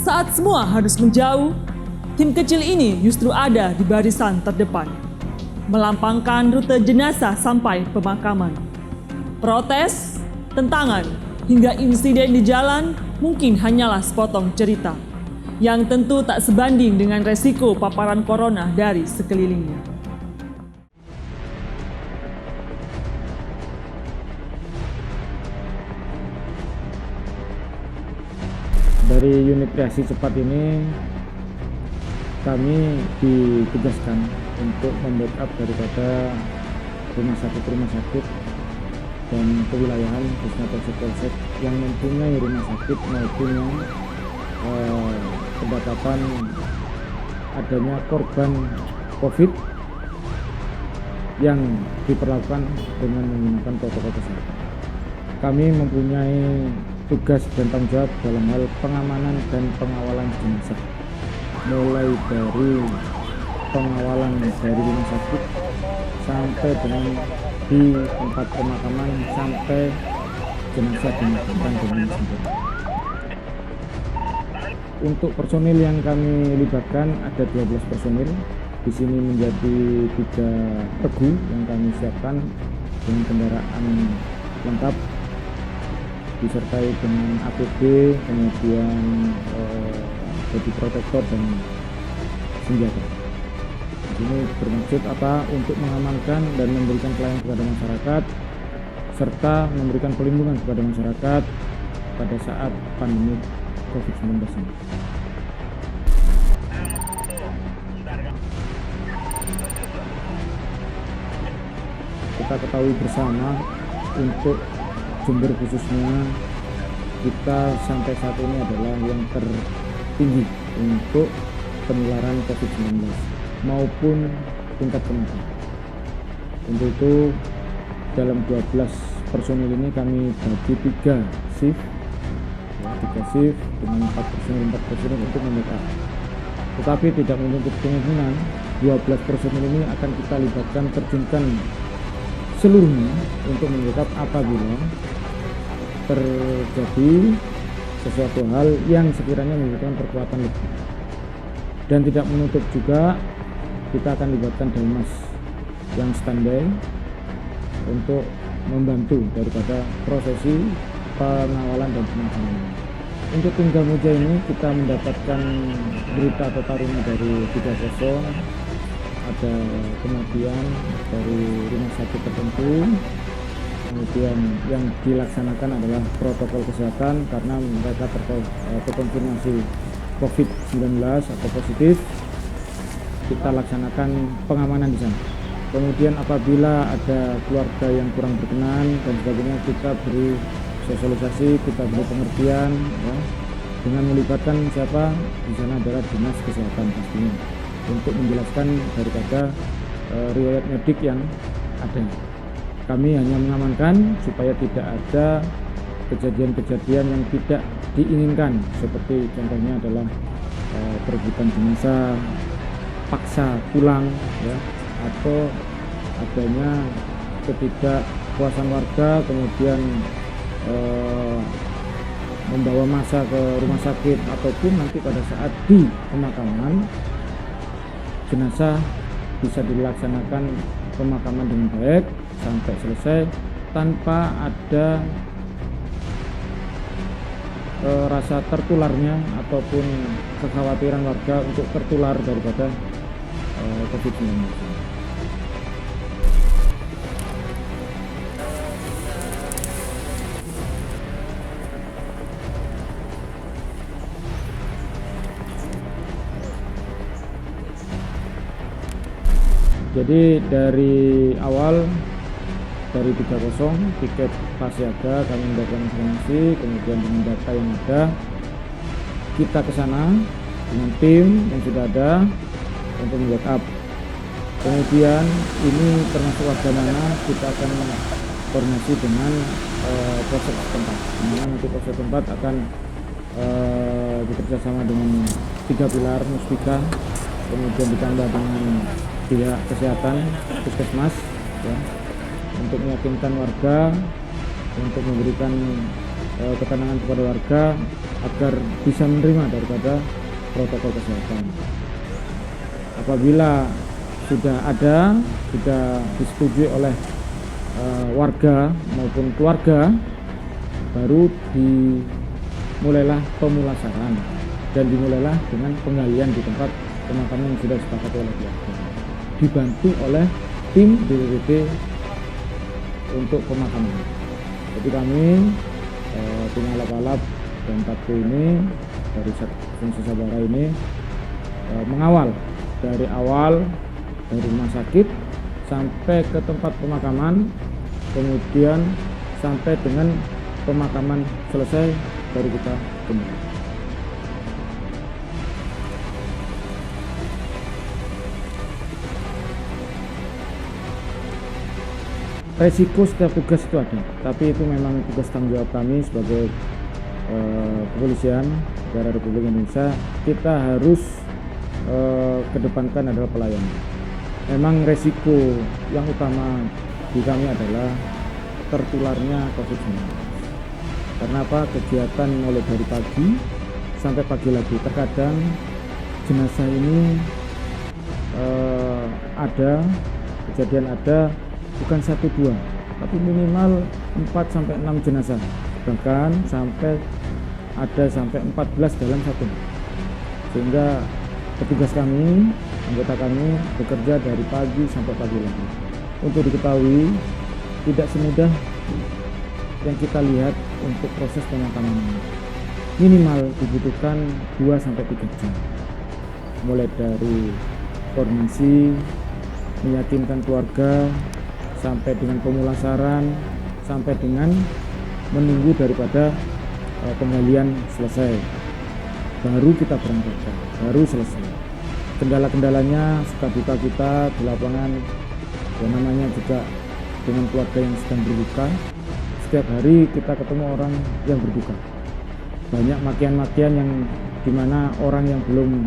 Saat semua harus menjauh, tim kecil ini justru ada di barisan terdepan, melampangkan rute jenazah sampai pemakaman. Protes, tentangan, hingga insiden di jalan mungkin hanyalah sepotong cerita yang tentu tak sebanding dengan resiko paparan corona dari sekelilingnya. Dari unit reaksi cepat ini kami ditugaskan untuk membackup daripada rumah sakit dan kewilayahan khususnya polsek-polsek yang mempunyai rumah sakit maupun yang kedapatan adanya korban COVID yang diperlakukan dengan menggunakan protokol kesehatan. Kami mempunyai tugas dan tanggung jawab dalam hal pengamanan dan pengawalan jenazah, mulai dari pengawalan dari rumah sakit sampai dengan di tempat pemakaman sampai jenazah dimakamkan dengan sempurna. Untuk personil yang kami libatkan ada 12 personil. Di sini menjadi 3 regu yang kami siapkan dengan kendaraan lengkap disertai dengan APD, kemudian body protector dan senjata. Ini bermaksud apa? Untuk mengamankan dan memberikan pelayanan kepada masyarakat serta memberikan perlindungan kepada masyarakat pada saat pandemi COVID-19 ini. Kita ketahui bersama untuk Jember khususnya kita sampai saat ini adalah yang tertinggi untuk penularan COVID-19 maupun tingkat kematian. Untuk itu dalam 12 personil ini kami bagi 3 shift, 3 shift dengan 4 personil untuk membackup. Tetapi tidak menutup kemungkinan 12 personil ini akan kita libatkan, terjunkan seluruhnya untuk membackup apabila terjadi sesuatu hal yang sekiranya membutuhkan perkuatan lebih. Dan tidak menutup juga kita akan libatkan Dalmas yang standby untuk membantu daripada prosesi pengawalan dan pemakaman. Untuk tim Gamuja ini kita mendapatkan berita atau taruna dari 30, ada kematian dari rumah sakit tertentu. Kemudian yang dilaksanakan adalah protokol kesehatan karena mereka terkonfirmasi COVID-19 atau positif. Kita laksanakan pengamanan di sana. Kemudian apabila ada keluarga yang kurang berkenan dan sebagainya, kita beri sosialisasi, kita beri pengertian, ya, dengan melibatkan siapa di sana adalah dinas kesehatan pastinya untuk menjelaskan daripada riwayat medik yang ada. Kami hanya mengamankan supaya tidak ada kejadian-kejadian yang tidak diinginkan, seperti contohnya adalah perebutan jenazah, paksa pulang, ya, atau adanya ketidakpuasan warga kemudian membawa massa ke rumah sakit, ataupun nanti pada saat di pemakaman jenazah bisa dilaksanakan pemakaman dengan baik sampai selesai tanpa ada rasa tertularnya ataupun kekhawatiran warga untuk tertular daripada COVID-19. Jadi dari awal dari 30 tiket pasiaga kami mendapatkan informasi, kemudian dengan data yang ada kita ke sana dengan tim yang sudah ada untuk membackup. Kemudian ini termasuk warga mana kita akan koordinasi dengan polsek setempat. Nanti polsek setempat akan bekerja sama dengan 3 pilar muspika, kemudian ditambah dengan pihak kesehatan puskesmas, ya, untuk meyakinkan warga, untuk memberikan ketenangan kepada warga agar bisa menerima daripada protokol kesehatan. Apabila sudah disetujui oleh warga maupun keluarga, baru dimulailah pemulasaran dan dimulailah dengan penggalian di tempat pemakaman yang sudah disepakati oleh keluarga, dibantu oleh tim BPBD untuk pemakaman. Jadi kami tim alap-alap dan 4P ini dari Fungsi Sabara ini mengawal dari awal dari rumah sakit sampai ke tempat pemakaman, kemudian sampai dengan pemakaman selesai baru kita kembali. Resiko setiap tugas itu ada, tapi itu memang tugas tanggung jawab kami sebagai kepolisian negara Republik Indonesia. Kita harus kedepankan adalah pelayanan. Memang resiko yang utama di kami adalah tertularnya COVID-19. Karena apa? Kegiatan mulai dari pagi sampai pagi lagi. Terkadang jenazah ini kejadian ada bukan 1-2, tapi minimal 4-6 jenazah, bahkan sampai 14 dalam satu. Sehingga petugas kami, anggota kami bekerja dari pagi sampai pagi lagi. Untuk diketahui, tidak semudah yang kita lihat untuk proses pemakaman ini. Minimal dibutuhkan 2-3 jam. Mulai dari koordinasi, meyakinkan keluarga, sampai dengan pemulasaran, sampai dengan menunggu daripada penggalian selesai, baru kita berangkatkan, baru selesai. Kendala-kendalanya suka duka kita di lapangan, yang namanya juga dengan keluarga yang sedang berduka. Setiap hari kita ketemu orang yang berduka, banyak makian-makian yang dimana orang yang belum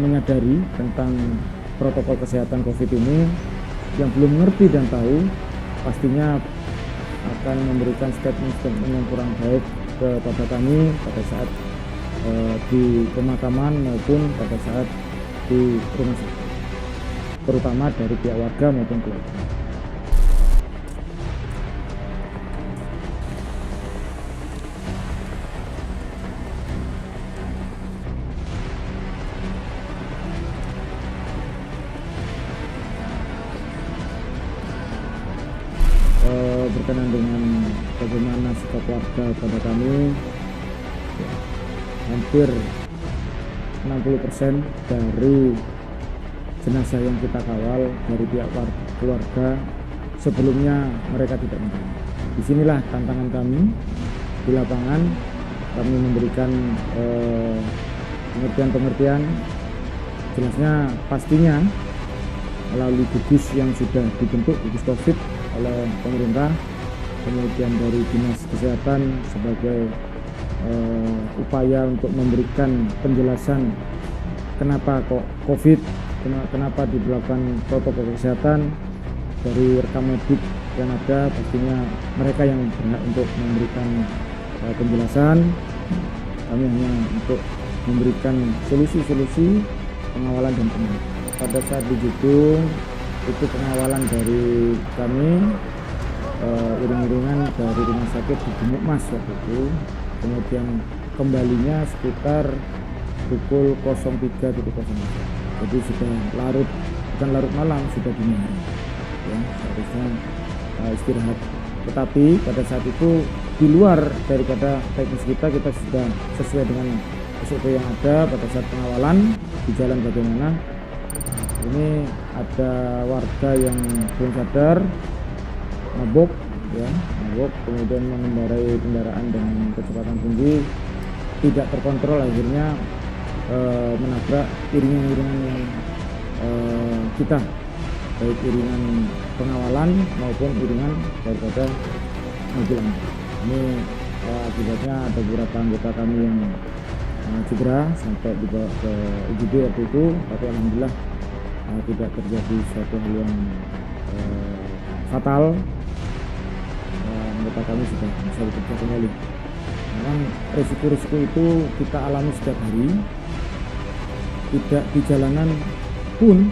menyadari tentang protokol kesehatan COVID ini, yang belum mengerti dan tahu, pastinya akan memberikan statement-statement yang kurang baik kepada kami pada saat di pemakaman maupun pada saat di rumah sakit, terutama dari pihak warga maupun keluarga. Berkenan dengan bagaimana sikap warga pada kami, ya, hampir 60% dari jenazah yang kita kawal dari pihak keluarga sebelumnya mereka tidak menerima. Disinilah tantangan kami di lapangan. Kami memberikan pengertian-pengertian, jelasnya pastinya melalui gugus yang sudah dibentuk, gugus COVID oleh pemerintah, kemudian dari Dinas Kesehatan sebagai upaya untuk memberikan penjelasan kenapa kok COVID, kenapa diberlakukan protokol kesehatan. Dari rekam medik yang ada, pastinya mereka yang berhak untuk memberikan penjelasan. Kami hanya untuk memberikan solusi-solusi pengawalan dan penanganan. Pada saat di gedung itu pengawalan dari kami, iring-iringan dari rumah sakit di Gumuk Mas waktu itu, kemudian kembalinya sekitar pukul 03.00. Jadi sudah bukan larut malam, sudah dini hari, ya, seharusnya istirahat. Tetapi pada saat itu di luar daripada teknis kita sudah sesuai dengan SOP yang ada pada saat pengawalan di jalan bagaimana. Ini ada warga yang belum sadar, mabuk, kemudian mengendarai kendaraan dengan kecepatan tinggi, tidak terkontrol, akhirnya menabrak iringan-iringan yang kita, baik iringan pengawalan maupun iringan daripada mobil. Ini akibatnya ada beberapa anggota kami yang cedera sampai dibawa ke UGD waktu itu, tapi alhamdulillah tidak terjadi suatu hal yang fatal. Anggota kami sudah bisa bekerja kembali. Memang risiko-risiko itu kita alami setiap hari, tidak di jalanan pun,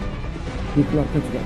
di keluarga juga.